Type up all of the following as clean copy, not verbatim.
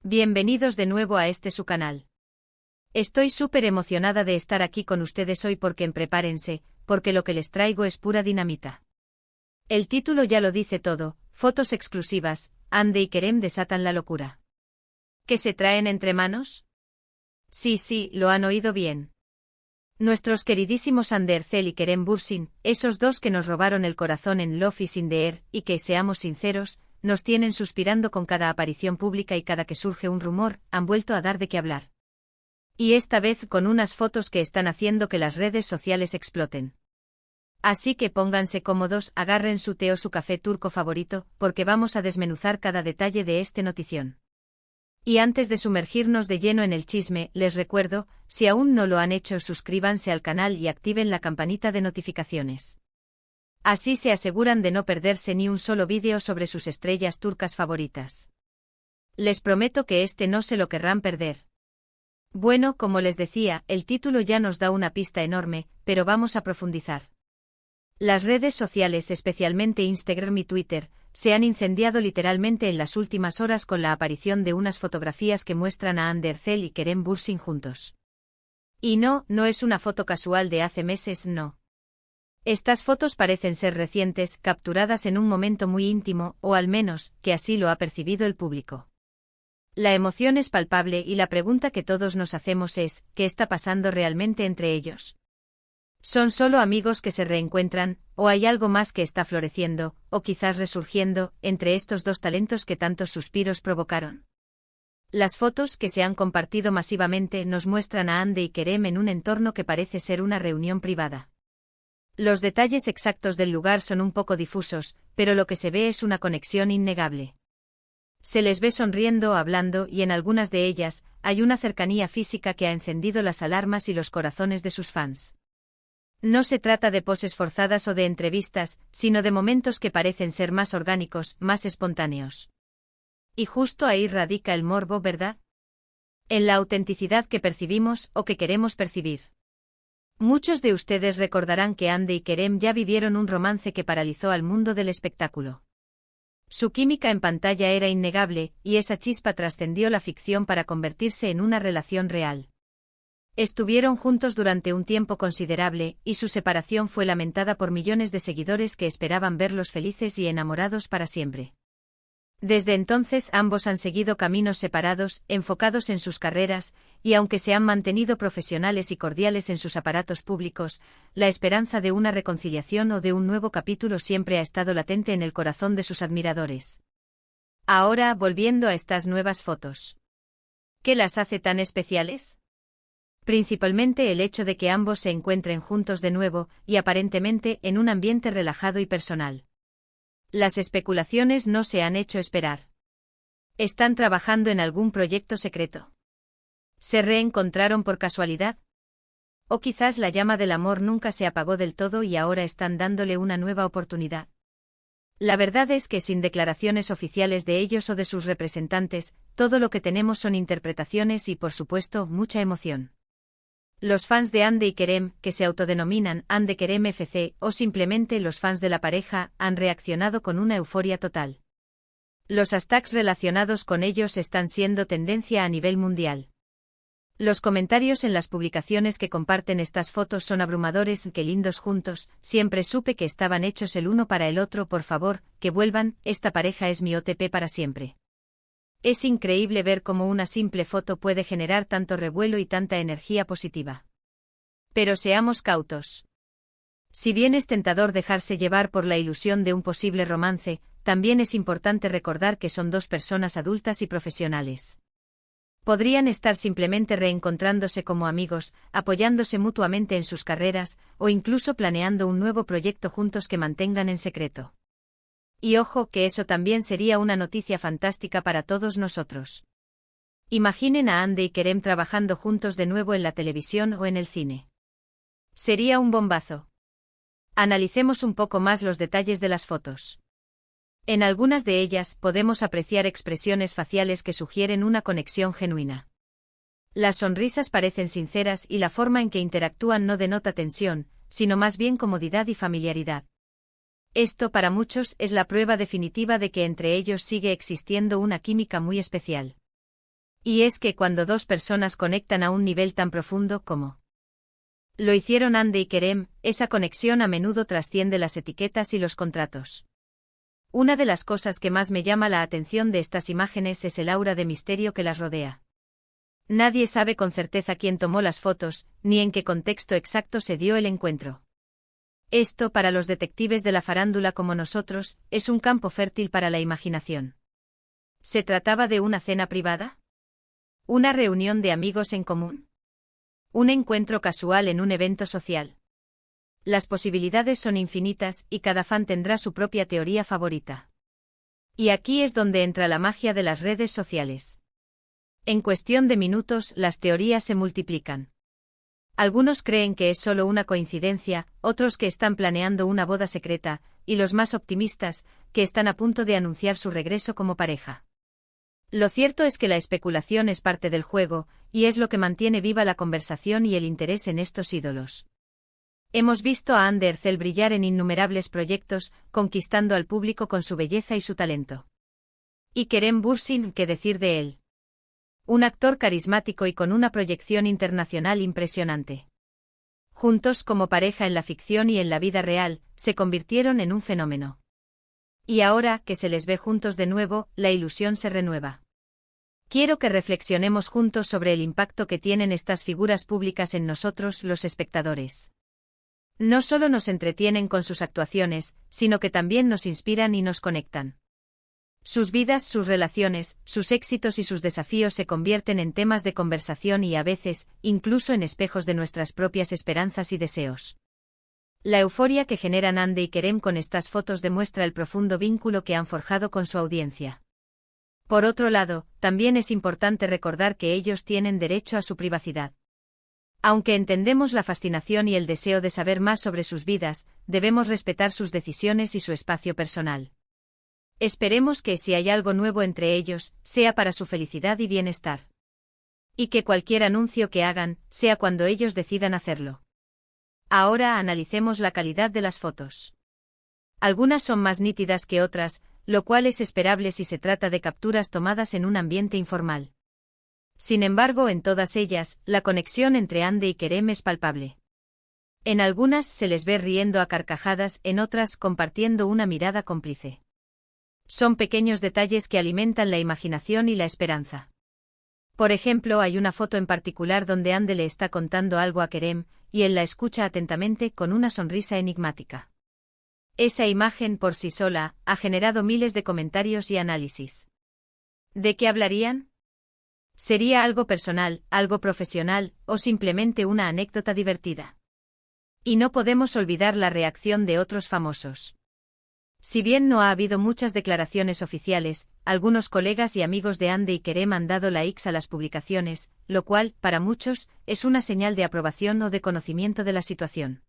Bienvenidos de nuevo a su canal. Estoy súper emocionada de estar aquí con ustedes hoy prepárense, porque lo que les traigo es pura dinamita. El título ya lo dice todo, fotos exclusivas, Hande y Kerem desatan la locura. ¿Qué se traen entre manos? Sí, lo han oído bien. Nuestros queridísimos Hande Erçel y Kerem Bürsin, esos dos que nos robaron el corazón en Love is in the Air, y que, seamos sinceros, nos tienen suspirando con cada aparición pública y cada que surge un rumor, han vuelto a dar de qué hablar. Y esta vez con unas fotos que están haciendo que las redes sociales exploten. Así que pónganse cómodos, agarren su té o su café turco favorito, porque vamos a desmenuzar cada detalle de esta notición. Y antes de sumergirnos de lleno en el chisme, les recuerdo, si aún no lo han hecho, suscríbanse al canal y activen la campanita de notificaciones. Así se aseguran de no perderse ni un solo vídeo sobre sus estrellas turcas favoritas. Les prometo que no se lo querrán perder. Bueno, como les decía, el título ya nos da una pista enorme, pero vamos a profundizar. Las redes sociales, especialmente Instagram y Twitter, se han incendiado literalmente en las últimas horas con la aparición de unas fotografías que muestran a Hande Erçel y Kerem Bürsin juntos. Y no es una foto casual de hace meses, no. Estas fotos parecen ser recientes, capturadas en un momento muy íntimo, o al menos, que así lo ha percibido el público. La emoción es palpable y la pregunta que todos nos hacemos es, ¿qué está pasando realmente entre ellos? ¿Son solo amigos que se reencuentran, o hay algo más que está floreciendo, o quizás resurgiendo, entre estos dos talentos que tantos suspiros provocaron? Las fotos que se han compartido masivamente nos muestran a Hande y Kerem en un entorno que parece ser una reunión privada. Los detalles exactos del lugar son un poco difusos, pero lo que se ve es una conexión innegable. Se les ve sonriendo o hablando y en algunas de ellas, hay una cercanía física que ha encendido las alarmas y los corazones de sus fans. No se trata de poses forzadas o de entrevistas, sino de momentos que parecen ser más orgánicos, más espontáneos. Y justo ahí radica el morbo, ¿verdad? En la autenticidad que percibimos o que queremos percibir. Muchos de ustedes recordarán que Hande y Kerem ya vivieron un romance que paralizó al mundo del espectáculo. Su química en pantalla era innegable, y esa chispa trascendió la ficción para convertirse en una relación real. Estuvieron juntos durante un tiempo considerable, y su separación fue lamentada por millones de seguidores que esperaban verlos felices y enamorados para siempre. Desde entonces ambos han seguido caminos separados, enfocados en sus carreras, y aunque se han mantenido profesionales y cordiales en sus aparatos públicos, la esperanza de una reconciliación o de un nuevo capítulo siempre ha estado latente en el corazón de sus admiradores. Ahora, volviendo a estas nuevas fotos. ¿Qué las hace tan especiales? Principalmente el hecho de que ambos se encuentren juntos de nuevo, y aparentemente en un ambiente relajado y personal. Las especulaciones no se han hecho esperar. ¿Están trabajando en algún proyecto secreto? ¿Se reencontraron por casualidad? ¿O quizás la llama del amor nunca se apagó del todo y ahora están dándole una nueva oportunidad? La verdad es que sin declaraciones oficiales de ellos o de sus representantes, todo lo que tenemos son interpretaciones y, por supuesto, mucha emoción. Los fans de Hande y Kerem, que se autodenominan Hande Kerem FC, o simplemente los fans de la pareja, han reaccionado con una euforia total. Los hashtags relacionados con ellos están siendo tendencia a nivel mundial. Los comentarios en las publicaciones que comparten estas fotos son abrumadores. ¡Qué lindos juntos! Siempre supe que estaban hechos el uno para el otro. Por favor, que vuelvan, esta pareja es mi OTP para siempre. Es increíble ver cómo una simple foto puede generar tanto revuelo y tanta energía positiva. Pero seamos cautos. Si bien es tentador dejarse llevar por la ilusión de un posible romance, también es importante recordar que son dos personas adultas y profesionales. Podrían estar simplemente reencontrándose como amigos, apoyándose mutuamente en sus carreras, o incluso planeando un nuevo proyecto juntos que mantengan en secreto. Y ojo que eso también sería una noticia fantástica para todos nosotros. Imaginen a Hande y Kerem trabajando juntos de nuevo en la televisión o en el cine. Sería un bombazo. Analicemos un poco más los detalles de las fotos. En algunas de ellas podemos apreciar expresiones faciales que sugieren una conexión genuina. Las sonrisas parecen sinceras y la forma en que interactúan no denota tensión, sino más bien comodidad y familiaridad. Esto para muchos es la prueba definitiva de que entre ellos sigue existiendo una química muy especial. Y es que cuando dos personas conectan a un nivel tan profundo como lo hicieron Hande y Kerem, esa conexión a menudo trasciende las etiquetas y los contratos. Una de las cosas que más me llama la atención de estas imágenes es el aura de misterio que las rodea. Nadie sabe con certeza quién tomó las fotos, ni en qué contexto exacto se dio el encuentro. Esto, para los detectives de la farándula como nosotros, es un campo fértil para la imaginación. ¿Se trataba de una cena privada? ¿Una reunión de amigos en común? ¿Un encuentro casual en un evento social? Las posibilidades son infinitas y cada fan tendrá su propia teoría favorita. Y aquí es donde entra la magia de las redes sociales. En cuestión de minutos, las teorías se multiplican. Algunos creen que es solo una coincidencia, otros que están planeando una boda secreta, y los más optimistas, que están a punto de anunciar su regreso como pareja. Lo cierto es que la especulación es parte del juego, y es lo que mantiene viva la conversación y el interés en estos ídolos. Hemos visto a Hande Erçel brillar en innumerables proyectos, conquistando al público con su belleza y su talento. Y Kerem Bürsin, ¿qué decir de él? Un actor carismático y con una proyección internacional impresionante. Juntos como pareja en la ficción y en la vida real, se convirtieron en un fenómeno. Y ahora, que se les ve juntos de nuevo, la ilusión se renueva. Quiero que reflexionemos juntos sobre el impacto que tienen estas figuras públicas en nosotros, los espectadores. No solo nos entretienen con sus actuaciones, sino que también nos inspiran y nos conectan. Sus vidas, sus relaciones, sus éxitos y sus desafíos se convierten en temas de conversación y a veces, incluso en espejos de nuestras propias esperanzas y deseos. La euforia que generan Hande y Kerem con estas fotos demuestra el profundo vínculo que han forjado con su audiencia. Por otro lado, también es importante recordar que ellos tienen derecho a su privacidad. Aunque entendemos la fascinación y el deseo de saber más sobre sus vidas, debemos respetar sus decisiones y su espacio personal. Esperemos que, si hay algo nuevo entre ellos, sea para su felicidad y bienestar. Y que cualquier anuncio que hagan, sea cuando ellos decidan hacerlo. Ahora analicemos la calidad de las fotos. Algunas son más nítidas que otras, lo cual es esperable si se trata de capturas tomadas en un ambiente informal. Sin embargo, en todas ellas, la conexión entre Hande y Kerem es palpable. En algunas se les ve riendo a carcajadas, en otras compartiendo una mirada cómplice. Son pequeños detalles que alimentan la imaginación y la esperanza. Por ejemplo, hay una foto en particular donde Hande le está contando algo a Kerem, y él la escucha atentamente con una sonrisa enigmática. Esa imagen por sí sola ha generado miles de comentarios y análisis. ¿De qué hablarían? ¿Sería algo personal, algo profesional, o simplemente una anécdota divertida? Y no podemos olvidar la reacción de otros famosos. Si bien no ha habido muchas declaraciones oficiales, algunos colegas y amigos de Hande y Kerem han dado likes a las publicaciones, lo cual, para muchos, es una señal de aprobación o de conocimiento de la situación.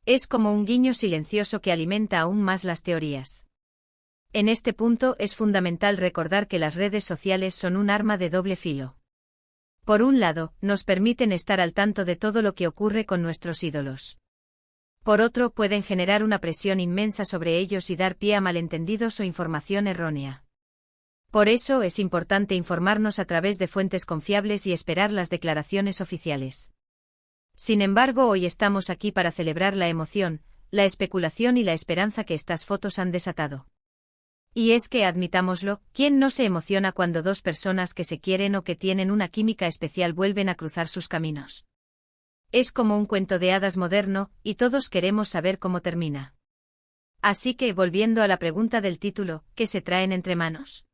Es como un guiño silencioso que alimenta aún más las teorías. En este punto es fundamental recordar que las redes sociales son un arma de doble filo. Por un lado, nos permiten estar al tanto de todo lo que ocurre con nuestros ídolos. Por otro, pueden generar una presión inmensa sobre ellos y dar pie a malentendidos o información errónea. Por eso es importante informarnos a través de fuentes confiables y esperar las declaraciones oficiales. Sin embargo, hoy estamos aquí para celebrar la emoción, la especulación y la esperanza que estas fotos han desatado. Y es que, admitámoslo, ¿quién no se emociona cuando dos personas que se quieren o que tienen una química especial vuelven a cruzar sus caminos? Es como un cuento de hadas moderno, y todos queremos saber cómo termina. Así que, volviendo a la pregunta del título, ¿qué se traen entre manos?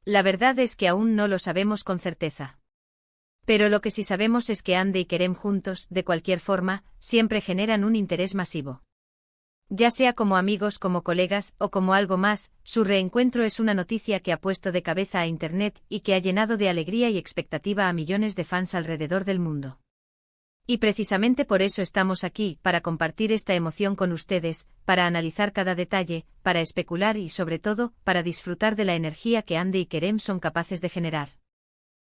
La verdad es que aún no lo sabemos con certeza. Pero lo que sí sabemos es que Hande y Kerem juntos, de cualquier forma, siempre generan un interés masivo. Ya sea como amigos, como colegas, o como algo más, su reencuentro es una noticia que ha puesto de cabeza a Internet y que ha llenado de alegría y expectativa a millones de fans alrededor del mundo. Y precisamente por eso estamos aquí, para compartir esta emoción con ustedes, para analizar cada detalle, para especular y, sobre todo, para disfrutar de la energía que Hande y Kerem son capaces de generar.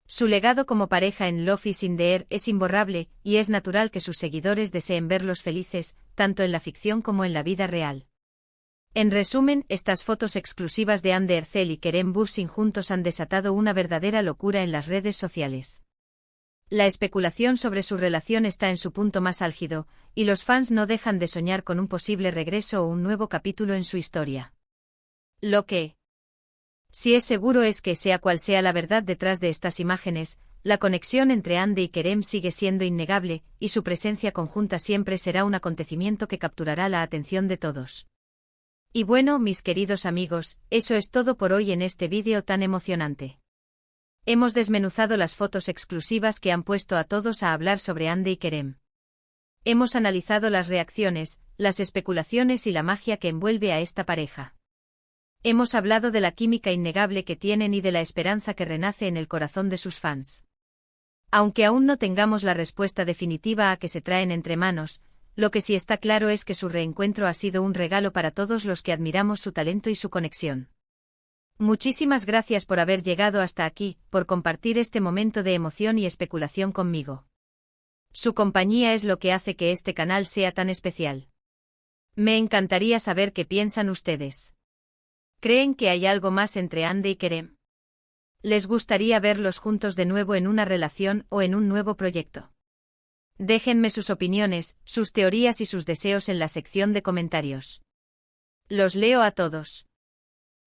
Su legado como pareja en Love is in the Air es imborrable, y es natural que sus seguidores deseen verlos felices, tanto en la ficción como en la vida real. En resumen, estas fotos exclusivas de Hande Erçel y Kerem Bürsin juntos han desatado una verdadera locura en las redes sociales. La especulación sobre su relación está en su punto más álgido, y los fans no dejan de soñar con un posible regreso o un nuevo capítulo en su historia. Lo que sí es seguro es que, sea cual sea la verdad detrás de estas imágenes, la conexión entre Hande y Kerem sigue siendo innegable, y su presencia conjunta siempre será un acontecimiento que capturará la atención de todos. Y bueno, mis queridos amigos, eso es todo por hoy en este vídeo tan emocionante. Hemos desmenuzado las fotos exclusivas que han puesto a todos a hablar sobre Hande y Kerem. Hemos analizado las reacciones, las especulaciones y la magia que envuelve a esta pareja. Hemos hablado de la química innegable que tienen y de la esperanza que renace en el corazón de sus fans. Aunque aún no tengamos la respuesta definitiva a que se traen entre manos, lo que sí está claro es que su reencuentro ha sido un regalo para todos los que admiramos su talento y su conexión. Muchísimas gracias por haber llegado hasta aquí, por compartir este momento de emoción y especulación conmigo. Su compañía es lo que hace que este canal sea tan especial. Me encantaría saber qué piensan ustedes. ¿Creen que hay algo más entre Hande y Kerem? ¿Les gustaría verlos juntos de nuevo en una relación o en un nuevo proyecto? Déjenme sus opiniones, sus teorías y sus deseos en la sección de comentarios. Los leo a todos.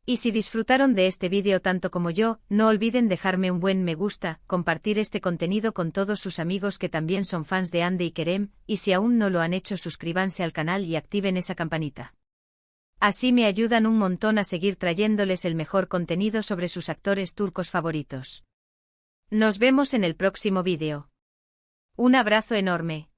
Y si disfrutaron de este vídeo tanto como yo, no olviden dejarme un buen me gusta, compartir este contenido con todos sus amigos que también son fans de Hande y Kerem, y si aún no lo han hecho, suscríbanse al canal y activen esa campanita. Así me ayudan un montón a seguir trayéndoles el mejor contenido sobre sus actores turcos favoritos. Nos vemos en el próximo vídeo. Un abrazo enorme.